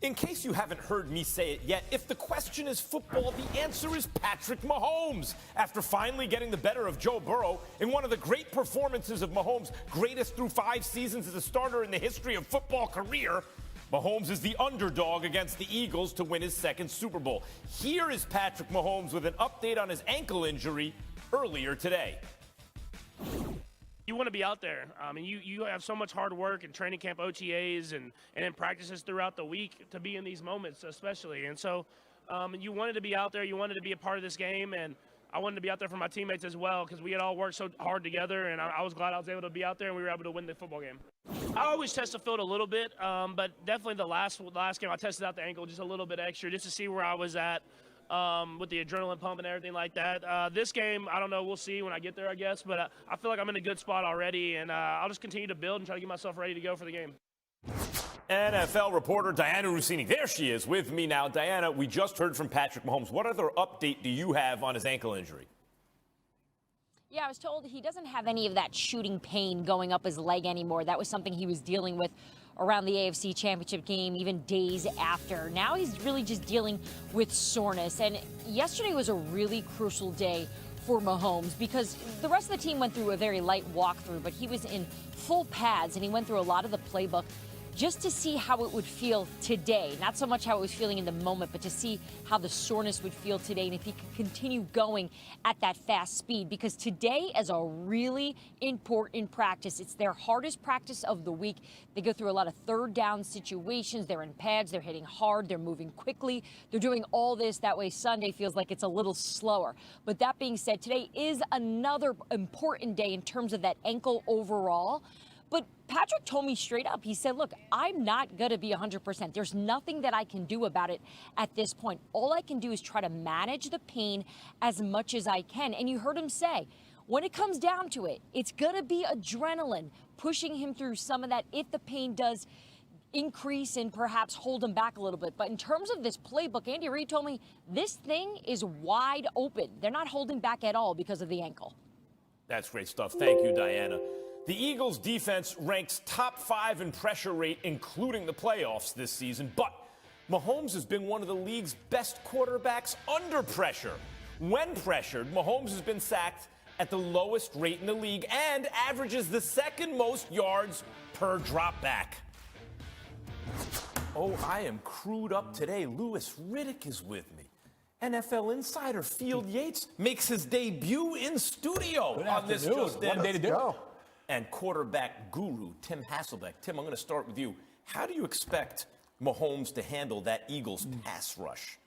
In case you haven't heard me say it yet, if the question is football, the answer is Patrick Mahomes. After finally getting the better of Joe Burrow in one of the great performances of Mahomes' greatest through 5 seasons as a starter in the history of football career, Mahomes is the underdog against the Eagles to win his second Super Bowl. Here is Patrick Mahomes with an update on his ankle injury earlier today. You want to be out there. You have so much hard work and training camp OTAs and in practices throughout the week to be in these moments especially. And so you wanted to be out there. You wanted to be a part of this game. And I wanted to be out there for my teammates as well because we had all worked so hard together. And I was glad I was able to be out there and we were able to win the football game. I always test the field a little bit, but definitely the last game I tested out the ankle just a little bit extra just to see where I was at. With the adrenaline pump and everything like that. This game, I don't know. We'll see when I get there, I guess. But I feel like I'm in a good spot already, and I'll just continue to build and try to get myself ready to go for the game. NFL reporter Diana Rossini. There she is with me now. Diana, we just heard from Patrick Mahomes. What other update do you have on his ankle injury? Yeah, I was told he doesn't have any of that shooting pain going up his leg anymore. That was something he was dealing with around the AFC Championship game, even days after. Now he's really just dealing with soreness. And yesterday was a really crucial day for Mahomes because the rest of the team went through a very light walkthrough, but he was in full pads and he went through a lot of the playbook just to see how it would feel today. Not so much how it was feeling in the moment, but to see how the soreness would feel today and if he could continue going at that fast speed. Because today is a really important practice. It's their hardest practice of the week. They go through a lot of third down situations. They're in pads. They're hitting hard. They're moving quickly. They're doing all this. That way Sunday feels like it's a little slower. But that being said, today is another important day in terms of that ankle overall. But Patrick told me straight up, he said, look, I'm not going to be 100%. There's nothing that I can do about it at this point. All I can do is try to manage the pain as much as I can. And you heard him say, when it comes down to it, it's going to be adrenaline pushing him through some of that if the pain does increase and perhaps hold him back a little bit. But in terms of this playbook, Andy Reid told me this thing is wide open. They're not holding back at all because of the ankle. That's great stuff. Thank you, Diana. The Eagles' defense ranks top 5 in pressure rate, including the playoffs this season. But Mahomes has been one of the league's best quarterbacks under pressure. When pressured, Mahomes has been sacked at the lowest rate in the league and averages the second most yards per dropback. Oh, I am crewed up today. Louis Riddick is with me. NFL insider Field Yates makes his debut in studio on this Just In. One day to do it. And quarterback guru Tim Hasselbeck. Tim, I'm going to start with you. How do you expect Mahomes to handle that Eagles pass rush?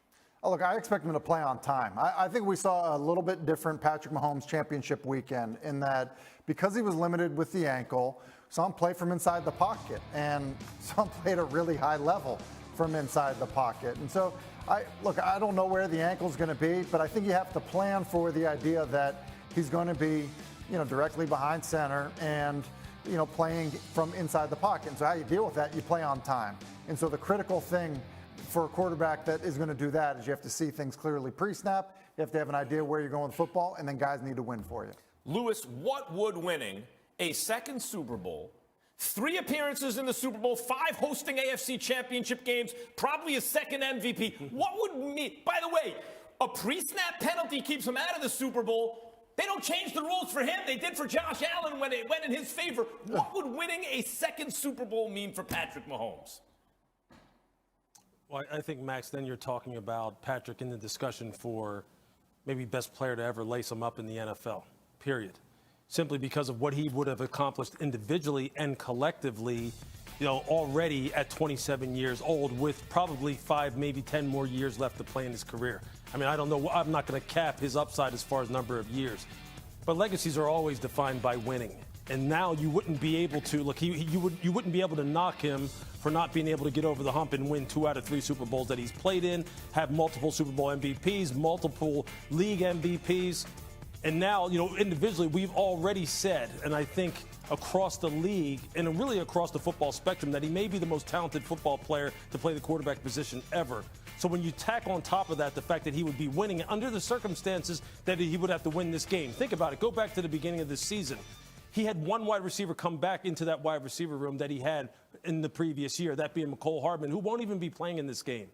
Oh, look, I expect him to play on time. I think we saw a little bit different Patrick Mahomes championship weekend in that because he was limited with the ankle, some play from inside the pocket and some play at a really high level from inside the pocket. And so, I don't know where the ankle's going to be, but I think you have to plan for the idea that he's going to be directly behind center and, playing from inside the pocket. And so how you deal with that, you play on time. And so the critical thing for a quarterback that is going to do that is you have to see things clearly pre-snap. You have to have an idea where you're going with football, and then guys need to win for you. Louis, what would winning a second Super Bowl, 3 appearances in the Super Bowl, 5 hosting AFC championship games, probably a second MVP, what would mean? By the way, a pre-snap penalty keeps him out of the Super Bowl. They don't change the rules for him. They did for Josh Allen when it went in his favor. What would winning a second Super Bowl mean for Patrick Mahomes? Well, I think, Max, then you're talking about Patrick in the discussion for maybe best player to ever lace him up in the NFL, period. Simply because of what he would have accomplished individually and collectively, already at 27 years old with probably 5, maybe 10 more years left to play in his career. I mean, I don't know. I'm not going to cap his upside as far as number of years. But legacies are always defined by winning. And now you wouldn't be able to, you wouldn't be able to knock him for not being able to get over the hump and win 2 out of 3 Super Bowls that he's played in, have multiple Super Bowl MVPs, multiple league MVPs. And now, individually, we've already said, and I think across the league and really across the football spectrum, that he may be the most talented football player to play the quarterback position ever. So when you tack on top of that the fact that he would be winning under the circumstances that he would have to win this game, think about it. Go back to the beginning of this season. He had one wide receiver come back into that wide receiver room that he had in the previous year, that being McCole Hardman, who won't even be playing in this game.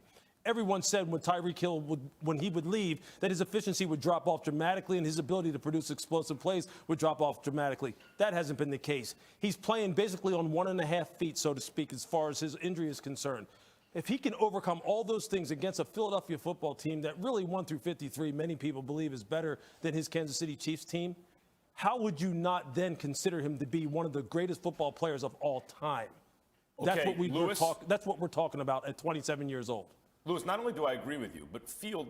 Everyone said when Tyreek Hill when he would leave, that his efficiency would drop off dramatically and his ability to produce explosive plays would drop off dramatically. That hasn't been the case. He's playing basically on 1.5 feet, so to speak, as far as his injury is concerned. If he can overcome all those things against a Philadelphia football team that really 1 through 53, many people believe is better than his Kansas City Chiefs team, how would you not then consider him to be one of the greatest football players of all time? That's what we're talking about at 27 years old. Lewis, not only do I agree with you, but Field,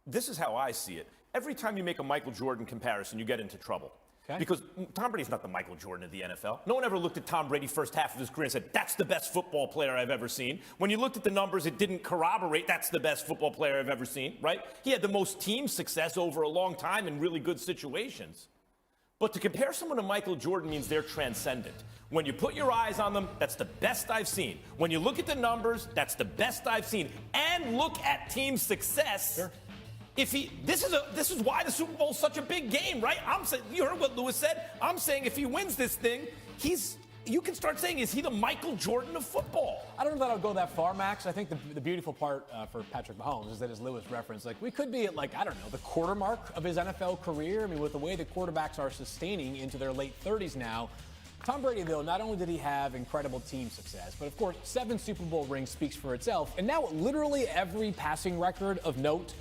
this is how I see it. Every time you make a Michael Jordan comparison, you get into trouble. Okay. Because Tom Brady's not the Michael Jordan of the NFL. No one ever looked at Tom Brady first half of his career and said, that's the best football player I've ever seen. When you looked at the numbers, it didn't corroborate that's the best football player I've ever seen, right? He had the most team success over a long time in really good situations. But to compare someone to Michael Jordan means they're transcendent. When you put your eyes on them, that's the best I've seen. When you look at the numbers, that's the best I've seen. And look at team success. Sure. This is why the Super Bowl is such a big game, right? You heard what Lewis said. I'm saying if he wins this thing, you can start saying, is he the Michael Jordan of football? I don't know that I'll go that far, Max. I think the beautiful part for Patrick Mahomes is that, as Lewis referenced, we could be at, the quarter mark of his NFL career. I mean, with the way the quarterbacks are sustaining into their late 30s now. Tom Brady, though, not only did he have incredible team success, but of course, 7 Super Bowl rings speaks for itself. And now literally every passing record of note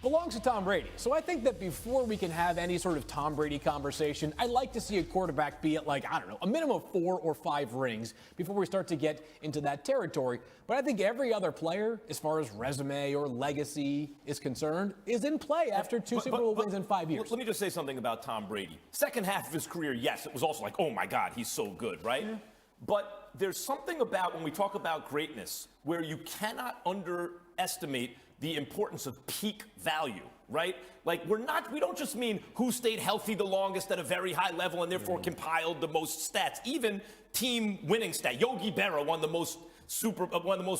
belongs to Tom Brady. So I think that before we can have any sort of Tom Brady conversation, I'd like to see a quarterback be at a minimum of 4 or 5 rings before we start to get into that territory. But I think every other player, as far as resume or legacy is concerned, is in play after 2 Super Bowl wins in 5 years. Let me just say something about Tom Brady. Second half of his career, yes, it was also oh my God, he's so good, right? Yeah. But there's something about when we talk about greatness where you cannot underestimate the importance of peak value, right? We don't just mean who stayed healthy the longest at a very high level and therefore compiled the most stats. Even team winning stat. Yogi Berra won the most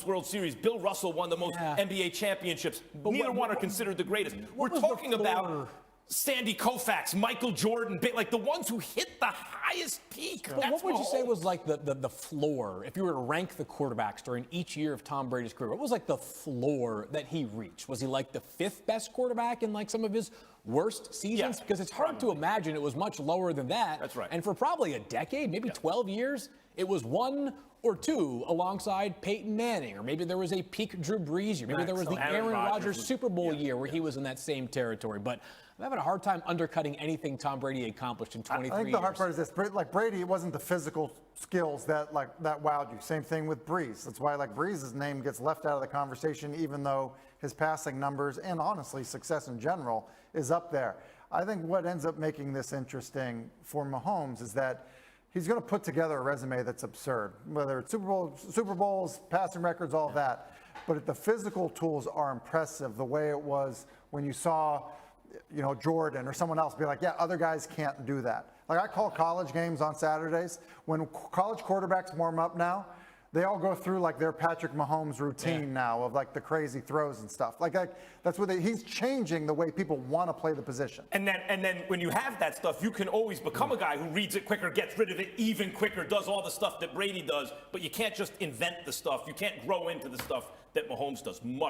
World Series. Bill Russell won the most NBA championships. But neither one are considered the greatest. We're talking about Sandy Koufax, Michael Jordan, the ones who hit the highest peak. But what would you say was the floor, if you were to rank the quarterbacks during each year of Tom Brady's career? What was the floor that he reached? Was he the 5th best quarterback in some of his worst seasons? Yes, because it's hard to imagine it was much lower than that. That's right. And for probably a decade, maybe 12 years, it was 1 or 2 alongside Peyton Manning, or maybe there was a peak Drew Brees year. Maybe there was the Aaron Rodgers Super Bowl year where he was in that same territory. But I'm having a hard time undercutting anything Tom Brady accomplished in 23 years. I think the hard part is this. Brady, it wasn't the physical skills that wowed you. Same thing with Brees. That's why Brees' name gets left out of the conversation, even though his passing numbers and honestly success in general is up there. I think what ends up making this interesting for Mahomes is that he's going to put together a resume that's absurd, whether it's Super Bowls, passing records, all that. But the physical tools are impressive, the way it was when you saw Jordan or someone else be other guys can't do that. I call college games on Saturdays. When college quarterbacks warm up now, they all go through their Patrick Mahomes routine now of the crazy throws and stuff. That's what he's changing the way people want to play the position. And then when you have that stuff, you can always become a guy who reads it quicker, gets rid of it even quicker, does all the stuff that Brady does. But you can't just invent the stuff. You can't grow into the stuff that Mahomes does. Much